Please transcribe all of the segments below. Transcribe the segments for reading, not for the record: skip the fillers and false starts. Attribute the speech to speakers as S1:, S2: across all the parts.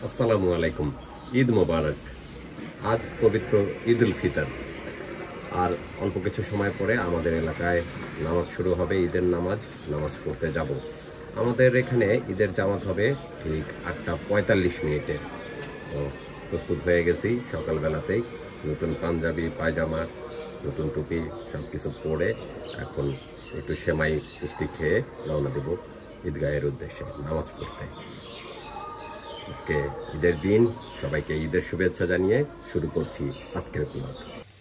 S1: আসসালামু আলাইকুম। ঈদ মোবারক। আজ পবিত্র ঈদ উল ফিতর, আর অল্প কিছু সময় পরে আমাদের এলাকায় নামাজ শুরু হবে। ঈদের নামাজ পড়তে যাব। আমাদের এখানে ঈদের জামাত হবে ঠিক 8:45 তো প্রস্তুত হয়ে গেছি সকালবেলাতেই। নতুন পাঞ্জাবি, পায়জামা, নতুন টুপি সব কিছু পরে এখন একটু সেমাই মিষ্টি খেয়ে রওনা দেব ঈদগাহের উদ্দেশ্যে নামাজ পড়তে। আজকে ঈদের দিন, সবাইকে ঈদের শুভেচ্ছা জানিয়ে শুরু করছি আজকের ব্লগ।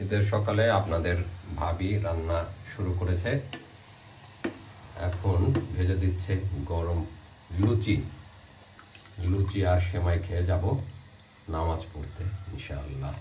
S1: ঈদের সকালে আপনাদের ভাবি রান্না শুরু করেছে। এখন ভেজে দিচ্ছে গরম লুচি আর সেমাই খেয়ে যাব নামাজ পড়তে ইনশাআল্লাহ।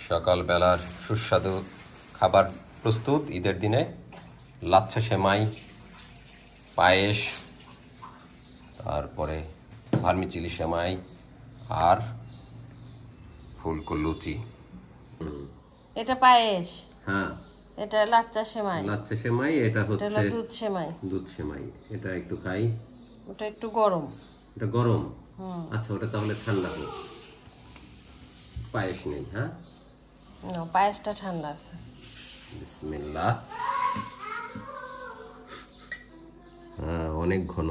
S1: সকালবেলার সুস্বাদু খাবার প্রস্তুত ঈদের দিনে। লাচ্ছা সেমাই, পায়েস, তারপরে ভার্মিচিলি সেমাই আর ফুলকো লুচি।
S2: এটা পায়েস,
S1: হ্যাঁ
S2: এটা লাচ্ছা সেমাই,
S1: এটা হচ্ছে
S2: দুধ সেমাই।
S1: এটা একটু খাই।
S2: ওটা একটু গরম।
S1: এটা গরম? আচ্ছা, ওটা তাহলে ঠান্ডা হোক। পায়েস নেই? হ্যাঁ,
S2: পায়েসটা ঠান্ডা আছে।
S1: বিসমিল্লাহ। হ্যাঁ, অনেক ঘন।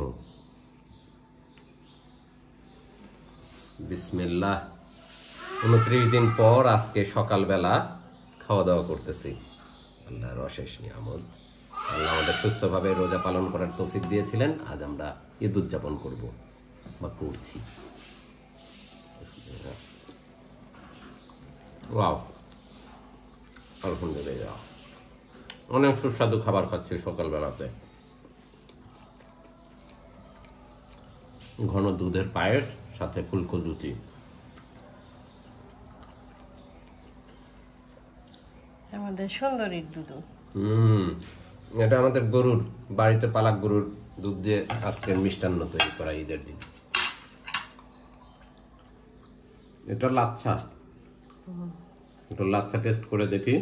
S1: বিসমিল্লাহ। 29 দিন পর আজকে সকালবেলা খাওয়া দাওয়া করতেছি। আল্লাহর অশেষ নিয়ামত। আল্লাহ আমাদের সুস্থভাবে রোজা পালন করার তৌফিক দিয়েছিলেন। আজ আমরা ঈদ উদযাপন করব বা করছি। ওয়াও, আলহামদুলিল্লাহ, অনেক সুস্বাদু খাবার খাচ্ছি সকালবেলাতে। ঘন দুধের পায়েস, সাথে ফুলকো লুচি।
S2: আমাদের সুন্দরীর দুধ।
S1: এটা আমাদের গরুর, বাড়িতে পালা গরুর দুধ দিয়ে আজকের মিষ্টান্ন তৈরি করা ঈদের দিন। এটা লাচ্ছা, একটু লাচ্ছা টেস্ট করে দেখি।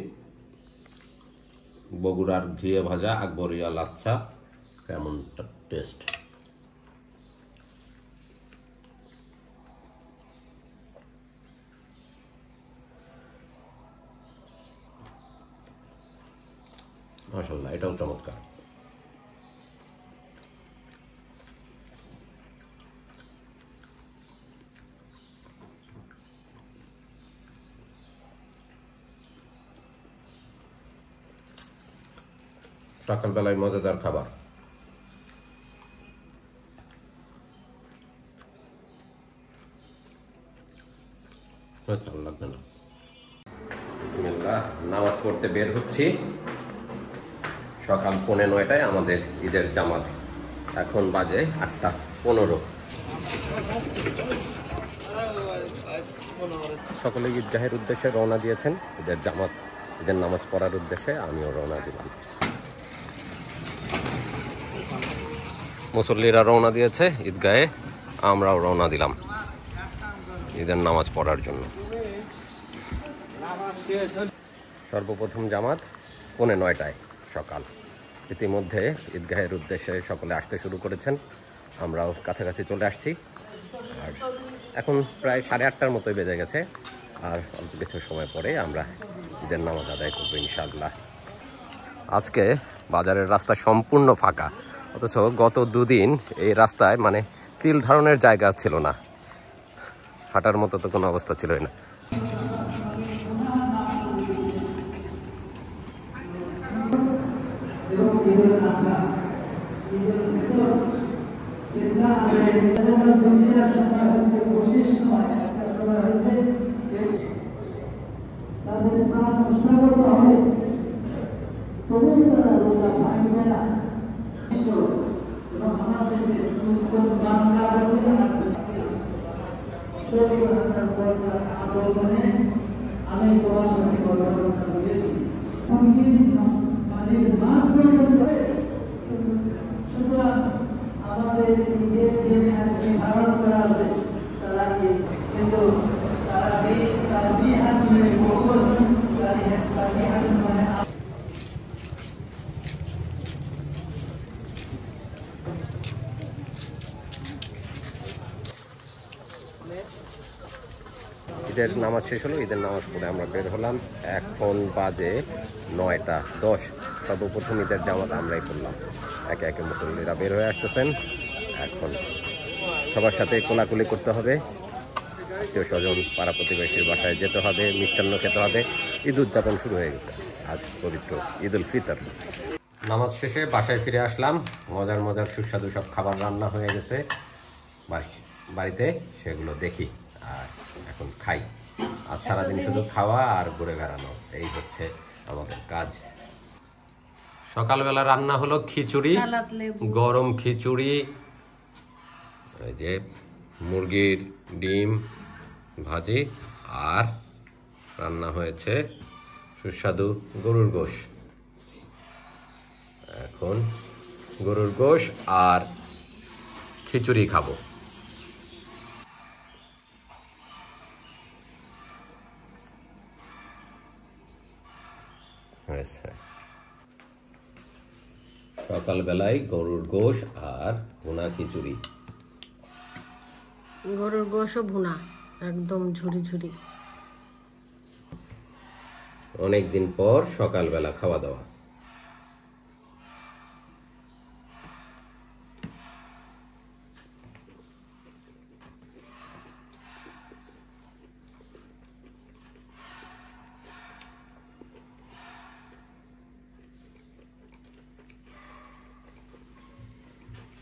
S1: বগুড়ার ঘিয়ে ভাজা আকবরিয়া লাচ্ছা কেমন টেস্ট। মাশাআল্লাহ, এটাও চমৎকার। সকালবেলায় মজাদার খাবার। লাগবে না। বিসমিল্লাহ, নামাজ পড়তে বের হচ্ছি। সকাল 9:15 আমাদের ঈদের জামাত। এখন বাজে 8:15। সকলে ঈদগাহের উদ্দেশ্যে রওনা দিয়েছেন। ঈদের জামাত, ঈদের নামাজ পড়ার উদ্দেশ্যে আমিও রওনা দিলাম। মুসল্লিরা রওনা দিয়েছে ঈদগাহে, আমরাও রওনা দিলাম ঈদের নামাজ পড়ার জন্য। সর্বপ্রথম জামাত 9:15 সকাল। ইতিমধ্যে ঈদগাহের উদ্দেশ্যে সকলে আসতে শুরু করেছেন। আমরাও কাছাকাছি চলে আসছি। আর এখন প্রায় 8:30 মতোই বেজে গেছে। আর অল্প কিছু সময় পরে আমরা ঈদের নামাজ আদায় করবো ইনশাআল্লাহ। আজকে বাজারের রাস্তা সম্পূর্ণ ফাঁকা, অথচ গত দুদিন এই রাস্তায় তিল ধারণের জায়গা ছিল না। হাঁটার মতো তো কোনো অবস্থা ছিলই না। ঈদের নামাজ শেষ হলো, ঈদের নামাজ পড়ে আমরা বের হলাম। এখন বাজে 9:10। সর্বপ্রথম ঈদের জামাত আমরাই করলাম। একে একে মুসল্লিরা বের হয়ে আসতেছেন। এখন সবার সাথে কোলাকুলি করতে হবে, আত্মীয় স্বজন পাড়া প্রতিবেশীর বাসায় যেতে হবে, মিষ্টান্ন খেতে হবে। ঈদ উদযাপন শুরু হয়ে গেছে। আজ পবিত্র ঈদ উল ফিতর। নামাজ শেষে বাসায় ফিরে আসলাম। মজার মজার সুস্বাদু সব খাবার রান্না হয়ে গেছে বাড়িতে, সেগুলো দেখি আর এখন খাই। আজ সারাদিন শুধু খাওয়া আর ঘুরে বেড়ানো, এই হচ্ছে আমাদের কাজ। সকালবেলা রান্না হলো খিচুড়ি, গরম খিচুড়ি, এই যে মুরগির ডিম ভাজি, আর রান্না হয়েছে সুস্বাদু গরুর গোশ। এখন গরুর গোশ আর খিচুড়ি খাবো। সকালবেলায় গরুর গোশ আর ভুনা খিচুড়ি।
S2: গরুর গোশও ভুনা, একদম ঝুরি ঝুরি।
S1: অনেকদিন পর সকালবেলা খাওয়া দাওয়া।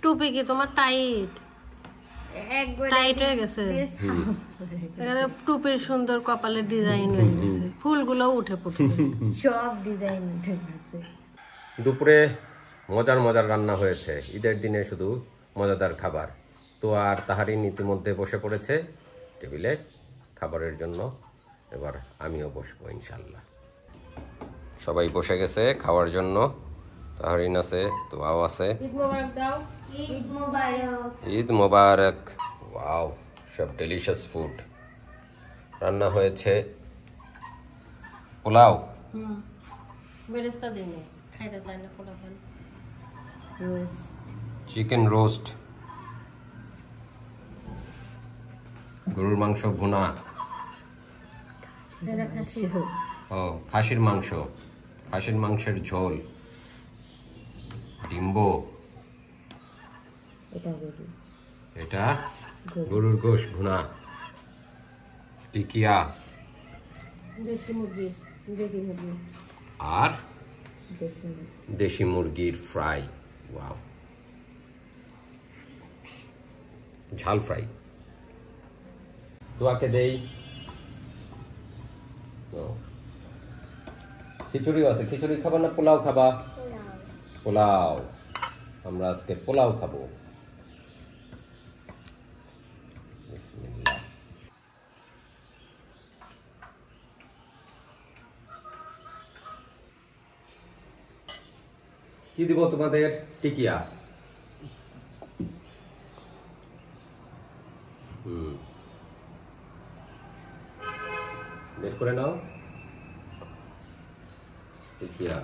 S2: টুপি কি তোমার টাইট টাইট হয়ে গেছে? এখানে টুপির সুন্দর কপালের ডিজাইন হয়ে গেছে, ফুলগুলো উঠে পড়ছে,
S3: সব ডিজাইন উঠে গেছে।
S1: দুপুরে মজার মজার রান্না হয়েছে। ঈদের দিনে শুধু মজাদার খাবার। তো আর তাহারিন ইতিমধ্যে বসে পড়েছে টেবিলে খাবারের জন্য। এবার আমিও বসবো ইনশাল্লাহ। সবাই বসে গেছে খাওয়ার জন্য। তাহারিন আছে, তোয়াও আছে।
S2: ঈদ মোবারক দাও।
S3: ঈদ মোবারক।
S1: ঈদ মোবারক। ওয়াও, সব ডেলিশিয়াস ফুড রান্না হয়েছে। পোলাও,
S2: বেরেস্তা দিনে খাইতে চায় না পোলাপান।
S1: চিকেন রোস্ট, গরুর মাংস ভুনা, ও খাসির মাংস, খাসির মাংসের ঝোল, ডিম্বো, এটা গরুর গোশ ভুনা, টিকিয়া,
S2: দেশি মুরগি,
S1: আর দেশি মুরগির ফ্রাই। ওয়াও, ঝাল ফ্রাই। তোয়াকে দেই। খিচুড়িও আছে। খিচুড়ি খাবা না পোলাও খাবা? পোলাও। আমরা আজকে পোলাও খাবো। বিসমিল্লাহ। কি দিব তোমাদের? টিকিয়া। বের করে নাও টিকিয়া।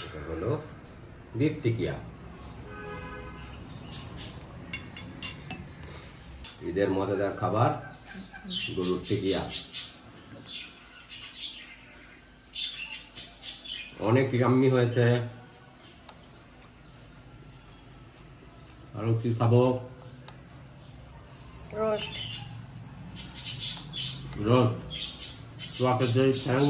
S1: এটা হলো বিফ টিকিয়া। ঈদের মজাদার খাবার গরুর টিকিয়া। অনেক ইয়াম্মি হয়েছে। আরো কি খাবো?
S2: রোস্ট।
S1: রোস্ট। তোয়াকে দেই ঠ্যাং।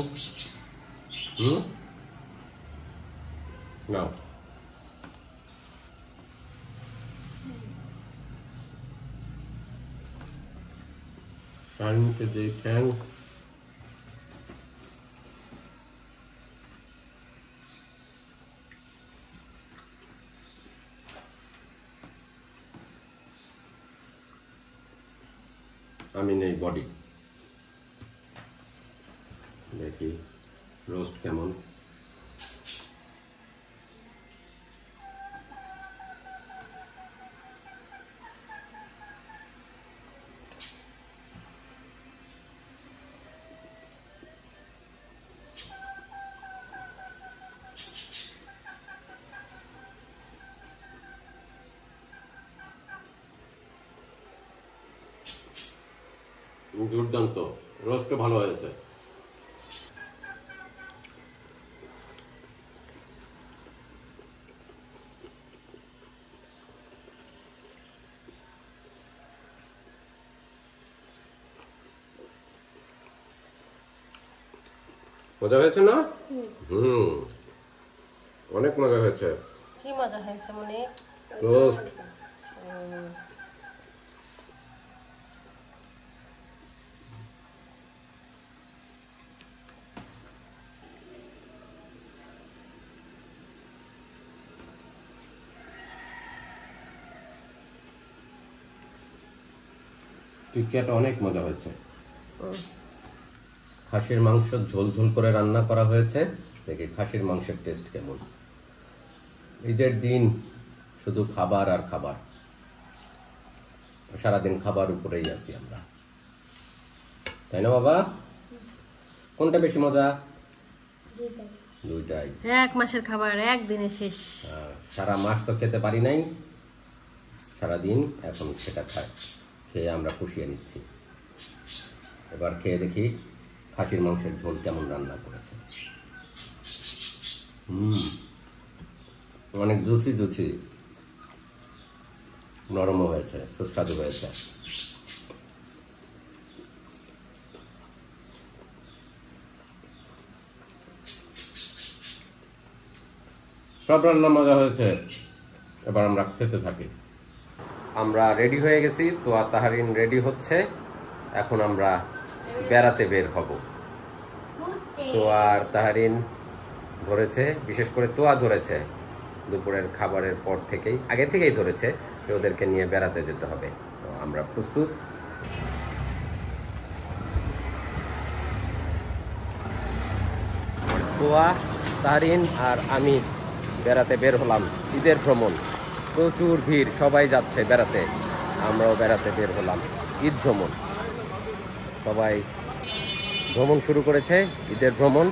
S1: নাও। ঠ্যাংকে দেই ঠ্যাং। আমি নেই বডি। দেখি রোস্ট কেমন। দুর্দান্ত, রোস্ট ভালো হয়েছে। মজা হয়েছে না? অনেক মজা হয়েছে।
S2: কি মজা হয়েছে মানে?
S1: রোস্ট। টিকিয়াটা অনেক মজা হয়েছে। খাসির মাংস ঝোল ঝোল করে রান্না করা হয়েছে। দেখি খাসির মাংসের টেস্ট কেমন। ঈদের দিন শুধু খাবার আর খাবার, সারাদিন খাবার উপরেই আছি আমরা, তাই না বাবা? কোনটা বেশি মজা? দুইটাই।
S2: এক মাসের খাবার একদিনে শেষ।
S1: সারা মাস তো খেতে পারি নাই, সারাদিন এখন সেটা খেয়ে আমরা পুষিয়ে নিচ্ছি। এবার খেয়ে দেখি খাসির মাংসের ঝোল কেমন রান্না করেছে। অনেক জুসি জুসি, নরমও হয়েছে, সুস্বাদু হয়েছে। সব রান্না মজা হয়েছে। এবার আমরা খেতে থাকি। আমরা রেডি হয়ে গেছি, তোয়া তাহারিন রেডি হচ্ছে। এখন আমরা বেড়াতে বের হব। তোয়া আর তাহারিন ধরেছে, বিশেষ করে তোয়া ধরেছে দুপুরের খাবারের পর থেকেই, আগে থেকেই ধরেছে যে ওদেরকে নিয়ে বেড়াতে যেতে হবে। তো আমরা প্রস্তুত। তোয়া, তাহারিন আর আমি বেড়াতে বের হলাম। ঈদের ভ্রমণ, প্রচুর ভিড়, সবাই যাচ্ছে বেড়াতে, আমরাও বেড়াতে বের হলাম। ঈদ ভ্রমণ, সবাই ভ্রমণ শুরু করেছে, ঈদের ভ্রমণ।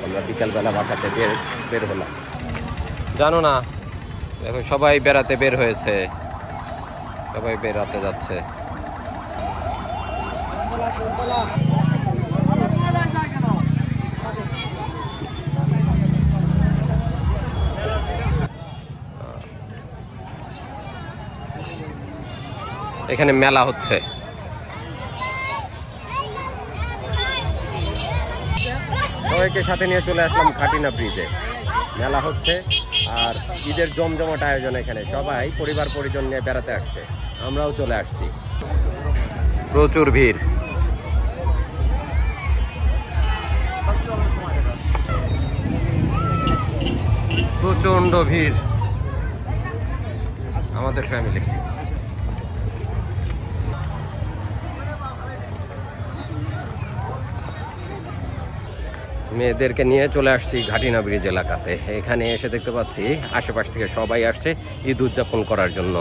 S1: আমরা বিকালবেলা বাসাতে বের হলাম। জানো না, দেখো সবাই বেড়াতে বের হয়েছে, সবাই বেড়াতে যাচ্ছে। এখানে মেলা হচ্ছে। সবাইকে সাথে নিয়ে চলে আসলাম খাটিনা ব্রিজে। মেলা হচ্ছে আর ঈদের জমজমাট আয়োজন এখানে। সবাই পরিবার পরিজন নিয়ে বেড়াতে আসছে, আমরাও চলে আসছি। প্রচুর ভিড়, প্রচন্ড ভিড়। আমাদের ফ্যামিলি মেয়েদেরকে নিয়ে চলে আসছি ঘাটিনা ব্রিজ এলাকাতে। এখানে এসে দেখতে পাচ্ছি আশেপাশ থেকে সবাই আসছে ঈদ উদযাপন করার জন্য।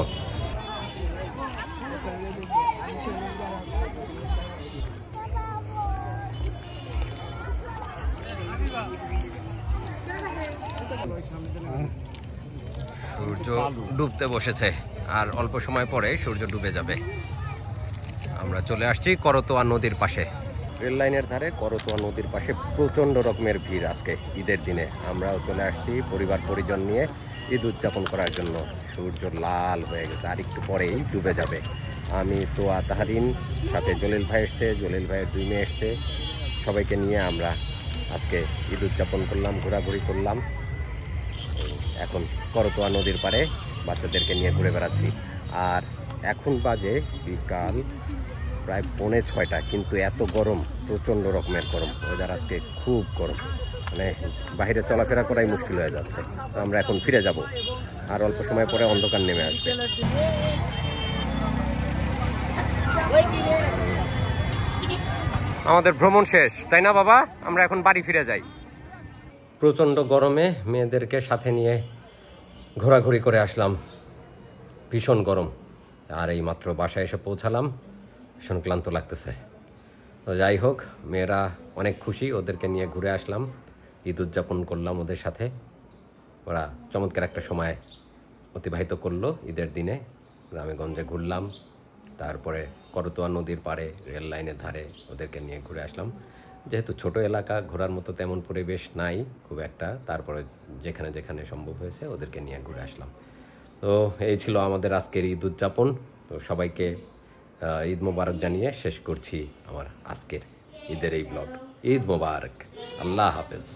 S1: সূর্য ডুবতে বসেছে আর অল্প সময় পরে সূর্য ডুবে যাবে। আমরা চলে আসছি করতোয়া নদীর পাশে, রেল লাইনের ধারে করতোয়া নদীর পাশে। প্রচণ্ড রকমের ভিড় আজকে ঈদের দিনে। আমরাও চলে আসছি পরিবার পরিজন নিয়ে ঈদ উদযাপন করার জন্য। সূর্য লাল হয়ে গেছে, আর একটু পরেই ডুবে যাবে। আমি তোয়া তাহারিন, সাথে জলিল ভাই এসছে, জলিল ভাইয়ের 2 মেয়ে এসছে। সবাইকে নিয়ে আমরা আজকে ঈদ উদযাপন করলাম, ঘোরাঘুরি করলাম। এখন করতোয়া নদীর পাড়ে বাচ্চাদেরকে নিয়ে ঘুরে বেড়াচ্ছি। আর এখন বাজে বিকাল প্রায় 5:45, কিন্তু এত গরম, প্রচণ্ড রকমের গরম। ওয়েদার আজকে খুব গরম, মানে বাইরে চলাফেরা করাই মুশকিল হয়ে যাচ্ছে। তো আমরা এখন ফিরে যাব, আর অল্প সময় পরে অন্ধকার নেমে আসবে। আমাদের ভ্রমণ শেষ, তাই না বাবা? আমরা এখন বাড়ি ফিরে যাই। প্রচণ্ড গরমে মেয়েদেরকে সাথে নিয়ে ঘোরাঘুরি করে আসলাম, ভীষণ গরম। আর এই মাত্র বাসায় এসে পৌঁছালাম, ভীষণ ক্লান্ত লাগতেছে। তো যাই হোক, মেয়েরা অনেক খুশি, ওদেরকে নিয়ে ঘুরে আসলাম, ঈদ উদযাপন করলাম ওদের সাথে। ওরা চমৎকার একটা সময় অতিবাহিত করলো ঈদের দিনে। গ্রামেগঞ্জে ঘুরলাম, তারপরে করতোয়া নদীর পাড়ে রেল লাইনের ধারে ওদেরকে নিয়ে ঘুরে আসলাম। যেহেতু ছোট এলাকা, ঘোরার মতো তেমন পরিবেশ নাই খুব একটা, তারপরে যেখানে যেখানে সম্ভব হয়েছে ওদেরকে নিয়ে ঘুরে আসলাম। তো এই ছিল আমাদের আজকের ঈদ উদযাপন। তো সবাইকে ঈদ মোবারক জানিয়ে শেষ করছি আমার আজকের ঈদের এই ব্লগ। ঈদ মোবারক, আল্লাহ হাফেজ।